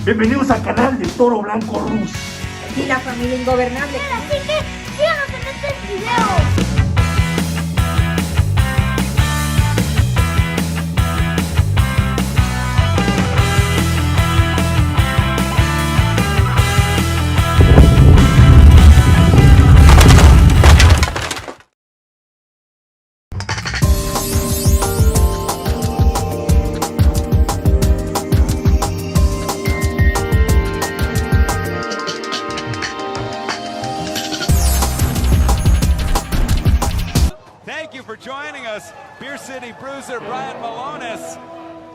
Bienvenidos al canal de Toro, Blanco, Rus. Y la familia Ingobernable. Así que síganos en este video. Joining us, Beer City Bruiser Brian Malonis,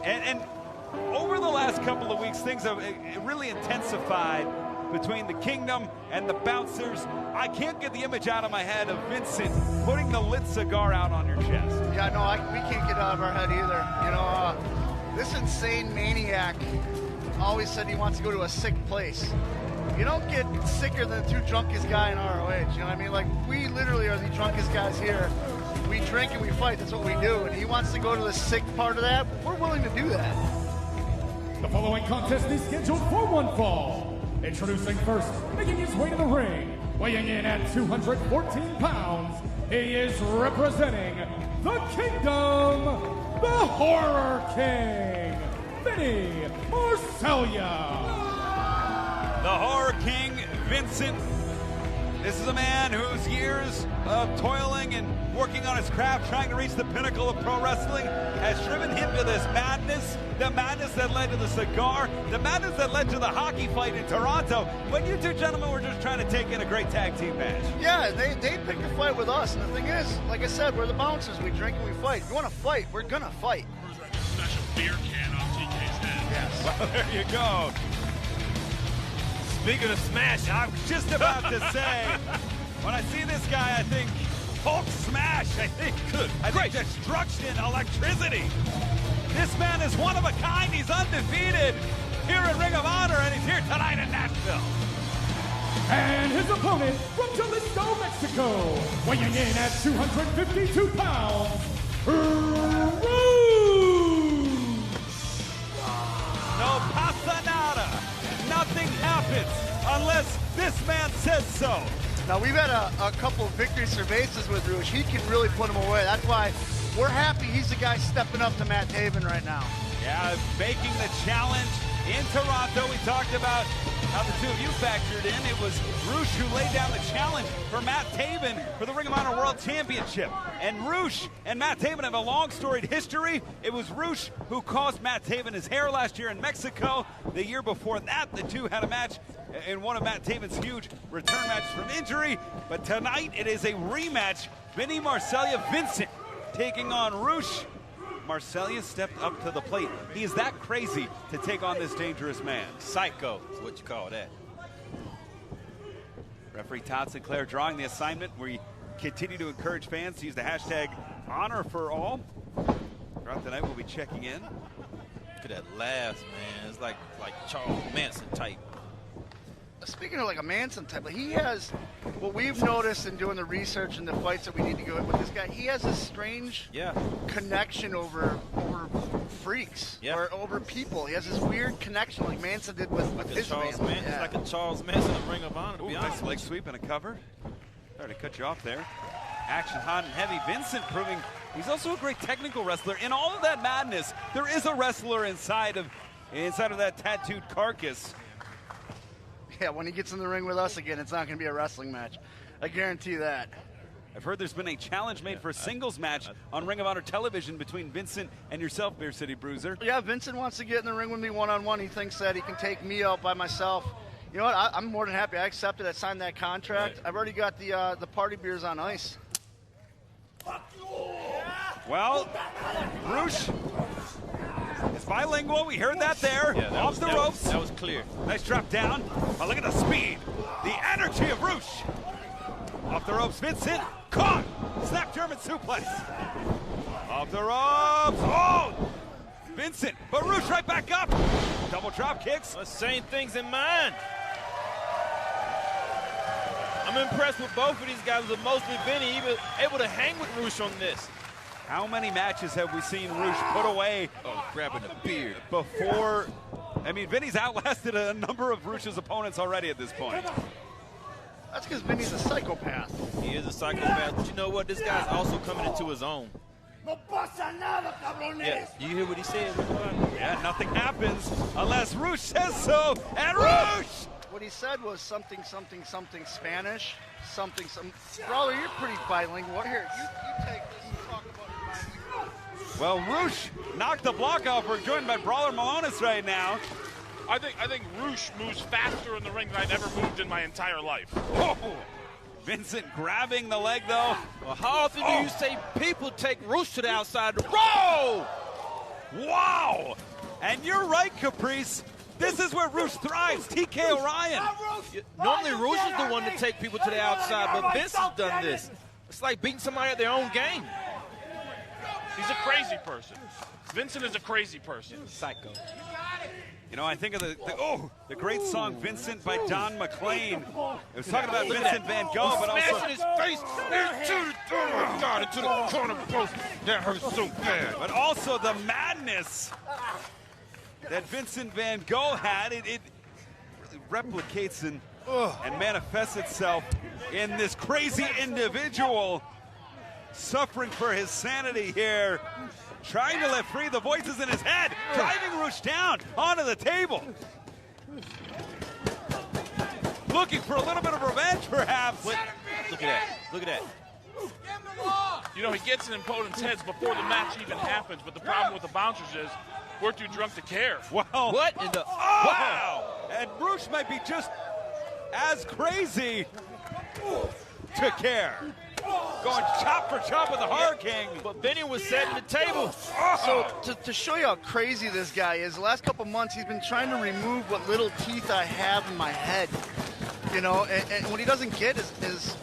and over the last couple of weeks, things have really intensified between the Kingdom and the Bouncers. I can't get the image out of my head of Vincent putting the lit cigar out on your chest. Yeah, no, we can't get out of our head either. You know, this insane maniac always said he wants to go to a sick place. You don't get sicker than the two drunkest guy in ROH. You know what I mean? Like, we literally are the drunkest guys here. We drink and we fight, that's what we do. And he wants to go to the sick part of that, we're willing to do that. The following contest is scheduled for one fall. Introducing first, making his way to the ring, weighing in at 214 pounds, he is representing the Kingdom, the Horror King, Vinny Marseglia. The Horror King, Vincent. This is a man whose years of toiling and working on his craft, trying to reach the pinnacle of pro wrestling, has driven him to this madness, the madness that led to the cigar, the madness that led to the hockey fight in Toronto, when you two gentlemen were just trying to take in a great tag team match. Yeah, they picked a fight with us, and the thing is, like I said, we're the bouncers, we drink and we fight. If you want to fight, we're gonna fight. Special beer can on TK's head. Yes. Well, there you go. Speaking of smash, I was just about to say, when I see this guy, I think Hulk smash. I think destruction, electricity. This man is one of a kind. He's undefeated here in Ring of Honor, and he's here tonight in Nashville. And his opponent from Jalisco, Mexico, weighing in at 252 pounds, No pasa nada. Nothing happens unless this man says so. Now, we've had a couple of victory cervezas with Rouge. He can really put him away. That's why we're happy he's the guy stepping up to Matt Taven right now. Yeah, making the challenge in Toronto. We talked about how the two of you factored in. It was Rouge who laid down the challenge for Matt Taven for the Ring of Honor World Championship. And Rouge and Matt Taven have a long storied history. It was Rouge who caused Matt Taven his hair last year in Mexico. The year before that, the two had a match in one of Matt Taven's huge return matches from injury. But tonight, it is a rematch. Vinny Marseglia, Vincent taking on Rouge. Marseglia stepped up to the plate. He is that crazy to take on this dangerous man. Psycho is what you call that. Referee Todd Sinclair drawing the assignment. We continue to encourage fans to use the hashtag #HonorForAll. Throughout the night, we'll be checking in. Look at that last, man. It's like Charles Manson type. Speaking of like a Manson type, he has, what we've noticed in doing the research and the fights that we need to go with this guy, he has a strange connection over freaks or over people. He has this weird connection like Manson did with his Charles family. Manson. It's like a Charles Manson of Ring of Honor, to be honest. Nice leg sweep and a cover. Sorry to cut you off there. Action hot and heavy. Vincent proving he's also a great technical wrestler. In all of that madness, there is a wrestler inside of that tattooed carcass. Yeah, when he gets in the ring with us again, it's not going to be a wrestling match. I guarantee that. I've heard there's been a challenge made for a singles match on Ring of Honor television between Vincent and yourself, Beer City Bruiser. Yeah, Vincent wants to get in the ring with me one-on-one. He thinks that he can take me out by myself. You know what? I'm more than happy. I accepted. I signed that contract. I've already got the party beers on ice. Well, Rouge is bilingual. We heard that there. Yeah, off the ropes. That was clear. Nice drop down. Oh, look at the speed. The energy of Rouge. Off the ropes, Vincent. Caught. Snap German suplex. Off the ropes. Oh! Vincent. But Rouge right back up. Double drop kicks. The same things in mind. I'm impressed with both of these guys, but mostly Vinny, even able to hang with Rouge on this. How many matches have we seen Rouge put away grabbing a beer before I mean, Vinny's outlasted a number of Roosh's opponents already at this point. That's because Vinny's a psychopath. He is a psychopath, but you know what? This guy's also coming into his own. Yeah, you hear what he said? Yeah, nothing happens unless Roosh says so, and Roosh! What he said was something Spanish, something. Brawler, you're pretty bilingual. Here, you take this and talk about your bilingual. Well, Roosh knocked the block off. We're joined by Brawler Malonis right now. I think Roosh moves faster in the ring than I've ever moved in my entire life. Oh. Vincent grabbing the leg, though. Well, how often do you say people take Roosh to the outside? Whoa! Wow! And you're right, Caprice. This is where Roosh thrives. TK Orion. Normally, Roosh is the one to take people to the outside, but Vince has done this. It's like beating somebody at their own game. He's a crazy person. Vincent is a crazy person. Psycho. You know, I think of the great song Vincent by Don McLean. It was talking about Vincent Van Gogh, but also smashing his face into the corner post. That hurts so bad. But also the madness that Vincent Van Gogh had. It really replicates and manifests itself in this crazy individual suffering for his sanity here. Trying to let free the voices in his head, driving Roosh down onto the table. Looking for a little bit of revenge, perhaps. Look at that. Look at that. You know, he gets in opponents' heads before the match even happens, but the problem with the bouncers is we're too drunk to care. Wow. What in the... Wow! And Roosh might be just as crazy to care. Going chop for chop with the Horror King. But Vinny was setting the table. So to show you how crazy this guy is, the last couple months he's been trying to remove what little teeth I have in my head. You know, and what he doesn't get is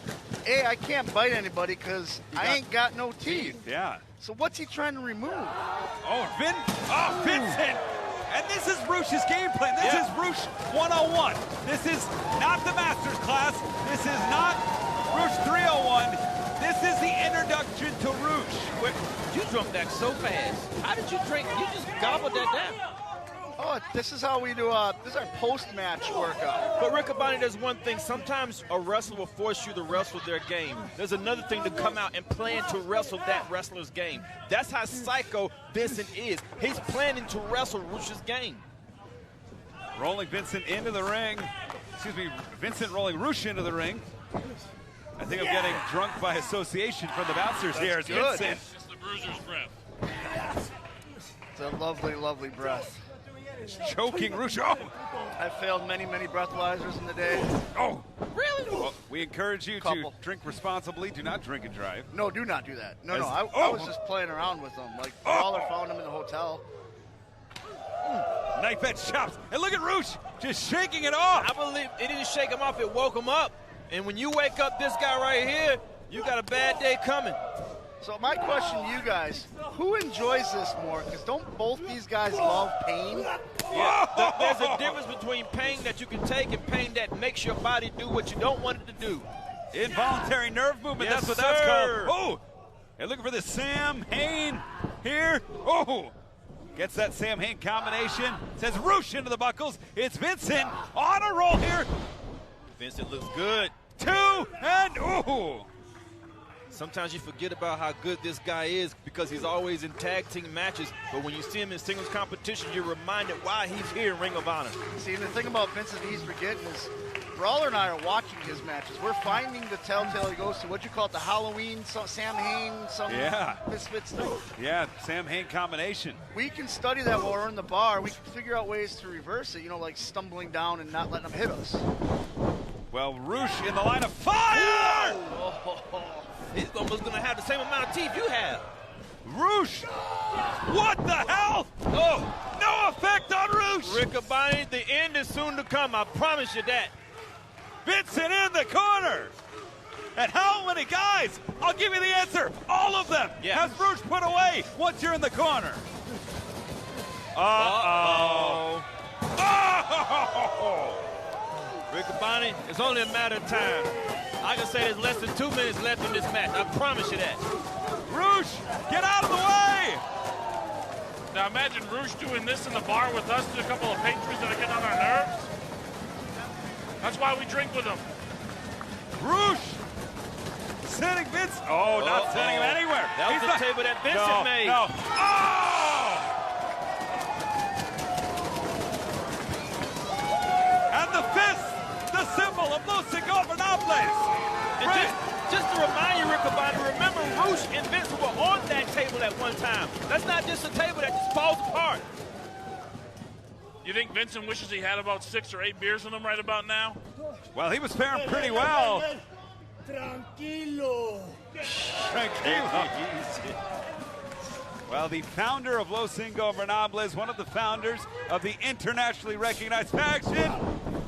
A, I can't bite anybody because I ain't got no teeth. Yeah. So what's he trying to remove? Vincent! And this is Roosh's game plan. This is Roosh 101. This is not the Masters class. This is not Roosh 301. This is the introduction to Roosh. Wait, you drunk that so fast. How did you drink? You just gobbled that down. Oh, this is how we do, this is our post-match workout. But Rick Abani, there's one thing. Sometimes a wrestler will force you to wrestle their game. There's another thing to come out and plan to wrestle that wrestler's game. That's how psycho Vincent is. He's planning to wrestle Roosh's game. Rolling Vincent into the ring. Excuse me, Vincent rolling Roosh into the ring. I think I'm getting drunk by association from the bouncers here. It's good. Vincent. It's the bruiser's breath. It's a lovely, lovely breath. Choking Roosh. Oh! I've failed many, many breathalyzers in the day. Oh! Really? Well, we encourage you to Couple. drink responsibly. Do not drink and drive. No, do not do that. No, As- I was just playing around with them. Like, Brawler found them in the hotel. Knife edge chops. And look at Roosh just shaking it off. I believe it didn't shake him off, it woke him up. And when you wake up this guy right here, you got a bad day coming. So my question to you guys, who enjoys this more? Because don't both these guys love pain? Yeah, there's a difference between pain that you can take and pain that makes your body do what you don't want it to do. Involuntary nerve movement. Yes, that's what that's sir. called. Oh! And looking for this Sam Hain here. Oh! Gets that Sam Hain combination. Says Roosh into the buckles. It's Vincent on a roll here. Vincent looks good. 2 and ooh! Sometimes you forget about how good this guy is because he's always in tag team matches. But when you see him in singles competition, you're reminded why he's here in Ring of Honor. See, the thing about Vincent he's forgetting is Brawler and I are watching his matches. We're finding the telltale he goes to, what you call it, the Halloween, Sam Hain, some Misfits thing. Yeah, Sam Hain combination. We can study that while we're in the bar. We can figure out ways to reverse it, you know, like stumbling down and not letting them hit us. Well, Roosh in the line of fire! He's almost going to have the same amount of teeth you have. Roosh! What the hell? Oh, no effect on Roosh! Rick Abani, the end is soon to come. I promise you that. Vincent in the corner! And how many guys? I'll give you the answer. All of them has Roosh put away once you're in the corner. Uh-oh. Oh! Rick Abani, it's only a matter of time. I can say there's less than 2 minutes left in this match. I promise you that. Roosh, get out of the way! Now imagine Rouge doing this in the bar with us, a couple of patrons that are getting on our nerves. That's why we drink with them. Rouge sending Vince. Oh, not sending him anywhere. That was the table that Vincent made. No. Oh! And the fist, the symbol of Los Ingobernables. Just to remind you, Riccoboni, remember Rouge and Vince were on that table at one time. That's not just a table that just falls apart. You think Vincent wishes he had about 6 or 8 beers in him right about now? Well, he was faring pretty well. Tranquilo. Well, the founder of Los Ingobernables, one of the founders of the internationally recognized faction.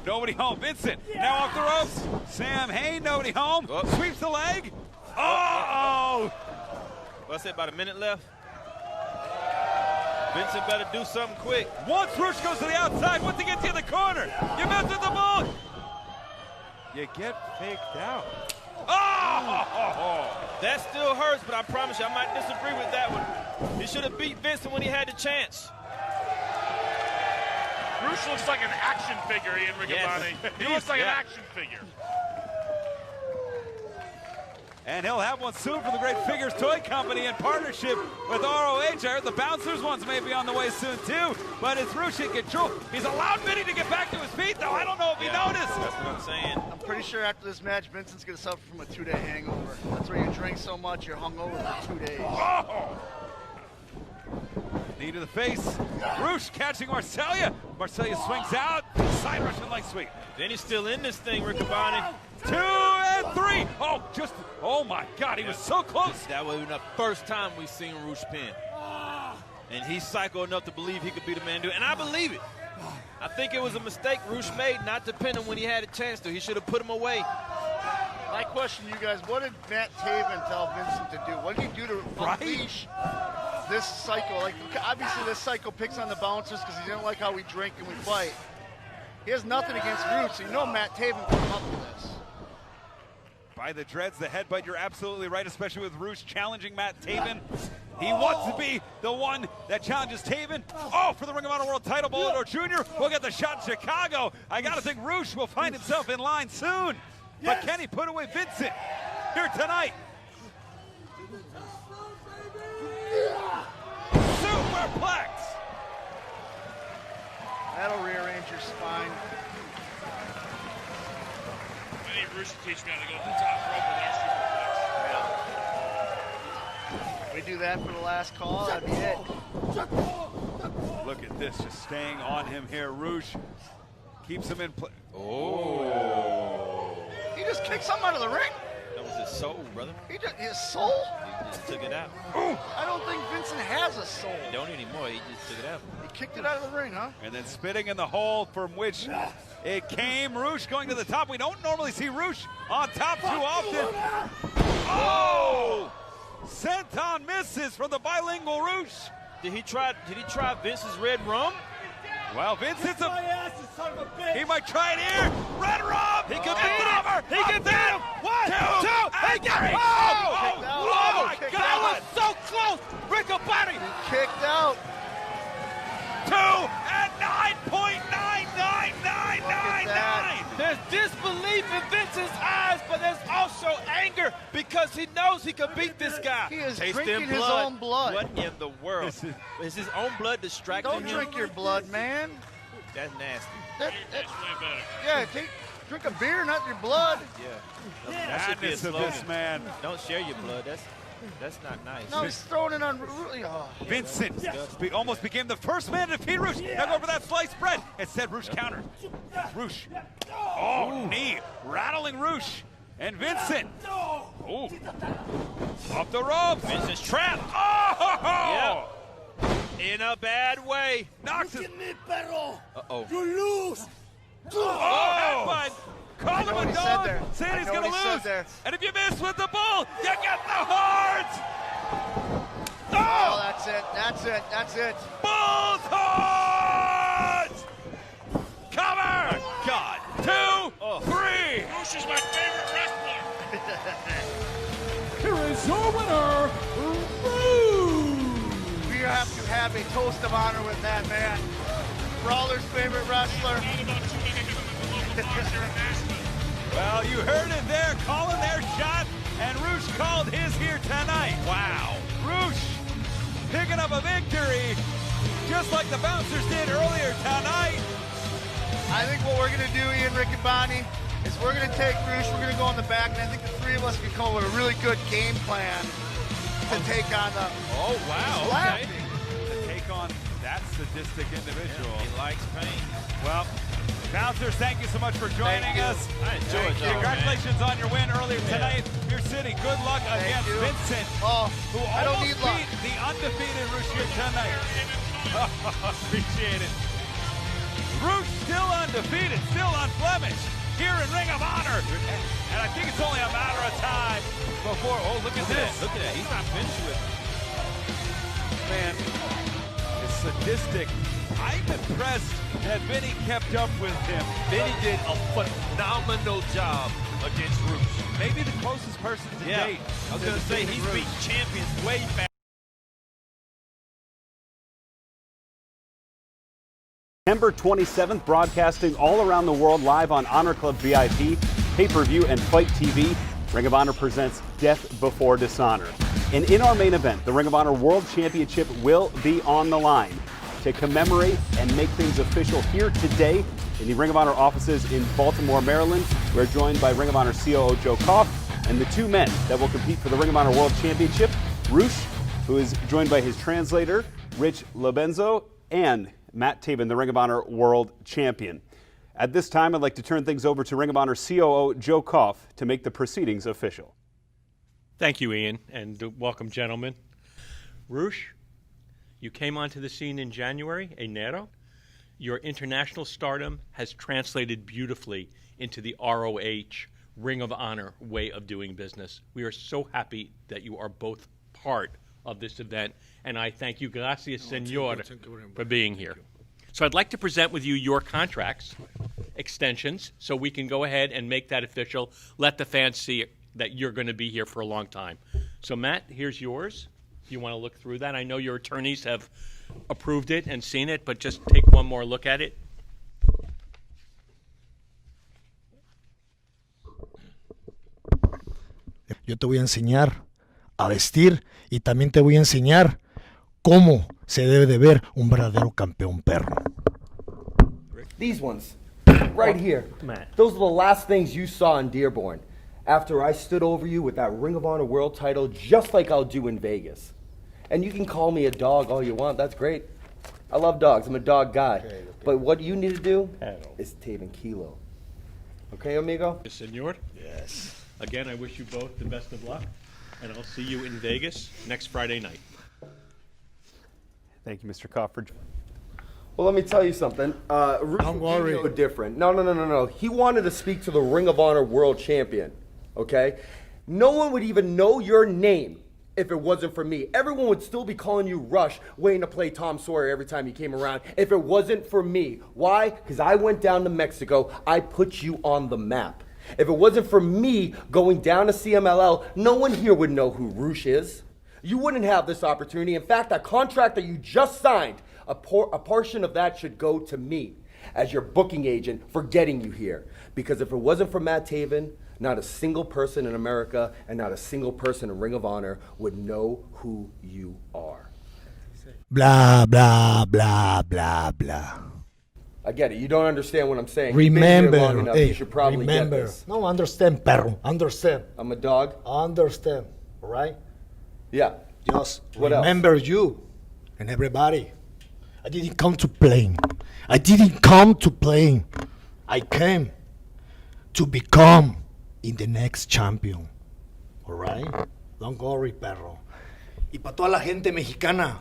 Nobody home. Vincent now off the ropes. Sam Hain, nobody home. Sweeps the leg. Oh! What's it, about a minute left? Vincent better do something quick. Once Rouge goes to the outside, once he gets you in the corner, you mess with the ball. You get faked out. Oh! That still hurts, but I promise you, I might disagree with that one. He should have beat Vincent when he had the chance. Rouge looks like an action figure, Ian Riccoboni. Yes. He looks like an action figure. And he'll have one soon from the Great Figures Toy Company in partnership with ROH. I heard the Bouncers ones may be on the way soon too, but it's Rouge in control. He's allowed Vinny to get back to his feet though. I don't know if he noticed. That's what I'm saying. I'm pretty sure after this match, Vincent's going to suffer from a 2-day hangover. That's where you drink so much, you're hungover for 2 days. Oh! Knee to the face. Rouge catching Marseglia. Marseglia swings out. Side Russian leg sweep. Vinny's still in this thing, Riccoboni. 2 and 3. Oh my God, he was so close. That was the first time we've seen Rouge pin. And he's psycho enough to believe he could be the man to do it. And I believe it. I think it was a mistake Rouge made not to pin him when he had a chance to. He should have put him away. My question to you guys, what did Matt Taven tell Vincent to do? What did he do to unleash this cycle? Like, obviously this cycle picks on the bouncers because he didn't like how we drink and we fight. He has nothing against Rouge, so you know Matt Taven put him up for this. By the dreads, the headbutt, you're absolutely right, especially with Rouge challenging Matt Taven. He wants to be the one that challenges Taven. Oh, for the Ring of Honor World title, Bolidor Jr. will get the shot in Chicago. I got to think Rouge will find himself in line soon. But can he put away Vincent here tonight? Superplex. That'll rearrange your spine. I need Rouge to teach me how to go to the top rope with our superplex. We do that for the last call, that'd be it. Look at this, just staying on him here. Rouge keeps him in place. Oh. He just kicked something out of the ring. That was his soul, brother. His soul? He just took it out. I don't think Vincent has a soul. He don't anymore. He just took it out. He kicked it out of the ring, huh? And then spitting in the hole from which it came. Rouge going to the top. We don't normally see Rouge on top too often. Oh! Senton misses from the bilingual Rouge. Did he try Vince's red rum? Well, Vince hits him. He might try it here. Red rum. He could beat him. He could beat him. 1, 2, and 3. Oh my God, that was so close. Riccoboni. Kicked out. 2 and 9.99999. There's disbelief in Vince's eyes, but there's also anger because he knows he could beat this guy. He is Taste drinking in his own blood. What in the world? Is his own blood distracting him? Don't drink your blood, man. That's nasty. Yeah, drink a beer, not your blood. Yeah. That should be a Madness of slogan. this man. Don't share your blood. That's not nice. No, he's throwing it on. Oh. Vincent almost became the first man to defeat Rouge. Now go for that sliced bread. Instead, Rouge countered. Rouge. Oh, knee. Rattling Rouge. And Vincent. Oh. Off the ropes. Vincent's trapped. Oh! Yep. In a bad way. Knocks him. Uh-oh. You lose. Oh! Headbutt. Call him a what he said dog. there. Saying he's I know going what to he said lose. there. And if you miss with the bull, you get the horns. Oh, that's it. That's it. That's it. Bull's horns. Cover. God. 2, 3. Rouge is my favorite wrestler. Here is your winner, Rouge. We have to have have a toast of honor with that man. Brawler's favorite wrestler. Well, you heard it there, calling their shot, and Roosh called his here tonight. Wow. Roosh picking up a victory, just like the Bouncers did earlier tonight. I think what we're going to do, Ian, Rick, and Bonnie, is we're going to take Roosh, we're going to go in the back, and I think the three of us can come up with a really good game plan to take on the... Oh, wow. Okay. To take on that sadistic individual. He likes pain. Well, Bouncers, thank you so much for joining us. I enjoyed it. Congratulations on your win earlier tonight. Your city, good luck against Vincent, who almost beat the undefeated Roosh here tonight. Appreciate it. Roosh still undefeated, still unblemished here in Ring of Honor. And I think it's only a matter of time before, oh, look at this. Look at that, he's not finished with. Man, it's sadistic. I'm impressed that Vinny kept up with him. Vinny did a phenomenal job against Roosh. Maybe the closest person to date. I was going to say, he's beat champions way back. September 27th, broadcasting all around the world live on Honor Club VIP, pay-per-view, and Fight TV. Ring of Honor presents Death Before Dishonor. And in our main event, the Ring of Honor World Championship will be on the line. To commemorate and make things official here today in the Ring of Honor offices in Baltimore, Maryland, we're joined by Ring of Honor COO Joe Koff and the two men that will compete for the Ring of Honor World Championship, Roosh, who is joined by his translator, Rich Lobenzo, and Matt Taven, the Ring of Honor World Champion. At this time, I'd like to turn things over to Ring of Honor COO Joe Koff to make the proceedings official. Thank you, Ian, and welcome, gentlemen. Roosh, you came onto the scene in January, enero. Your international stardom has translated beautifully into the ROH, Ring of Honor way of doing business. We are so happy that you are both part of this event, and I thank you, gracias, senor, for being here. So I'd like to present with you your contracts, extensions, so we can go ahead and make that official, let the fans see that you're going to be here for a long time. So Matt, here's yours. If you want to look through that. I know your attorneys have approved it and seen it, but just take one more look at it. Yo te voy a enseñar a vestir y también te voy a enseñar cómo se debe de ver un verdadero campeón perro. These ones, right here. Those are the last things you saw in Dearborn. After I stood over you with that Ring of Honor World title, just like I'll do in Vegas. And you can call me a dog all you want, that's great. I love dogs, I'm a dog guy. Okay. But what you need to do is Taven Kilo. Okay, amigo? Senor? Yes. Again, I wish you both the best of luck, and I'll see you in Vegas next Friday night. Thank you, Mr. Koff. Well, let me tell you something. Don't worry. No different. No. He wanted to speak to the Ring of Honor World Champion. Okay? No one would even know your name if it wasn't for me. Everyone would still be calling you Rush, waiting to play Tom Sawyer every time you came around if it wasn't for me. Why? Because I went down to Mexico. I put you on the map. If it wasn't for me going down to CMLL, no one here would know who Roosh is. You wouldn't have this opportunity. In fact, that contract that you just signed, a portion of that should go to me as your booking agent for getting you here. Because if it wasn't for Matt Taven, not a single person in America and not a single person in Ring of Honor would know who you are. Blah, blah, blah, blah, blah. I get it. You don't understand what I'm saying. Remember, long enough, hey, you should probably remember. Get this. No, understand, perro. Understand. I'm a dog? Understand, all right? Yeah. Just what remember else? You and everybody. I didn't come to play. I didn't come to play. I came to become in the next champion. All right? Don't worry, perro. Y para toda la gente mexicana,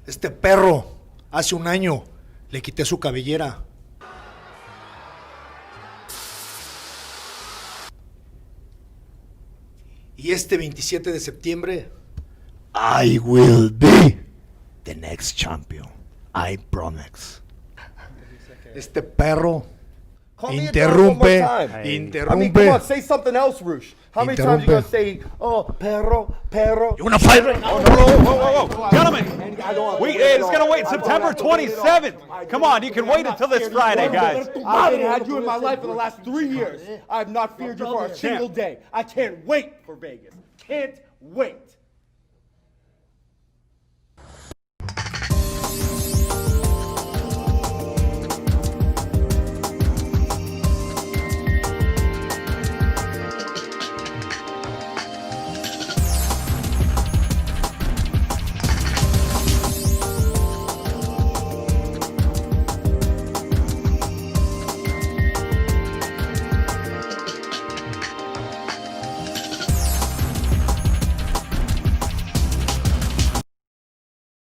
este perro, hace un año, le quité su cabellera. Y este 27 de septiembre, I will be the next champion. I promise. Este perro Call me a dog one more time. Interrumpe. I mean, come on, say something else, Roosh. How many times you gonna say, oh, perro? You wanna fight right now? Whoa. Gentlemen, it's going to wait September 27th. Come on, you can wait until this Friday, guys. I've had you in my life for the last 3 years. I have not feared you for a single day. I can't wait for Vegas. Can't wait.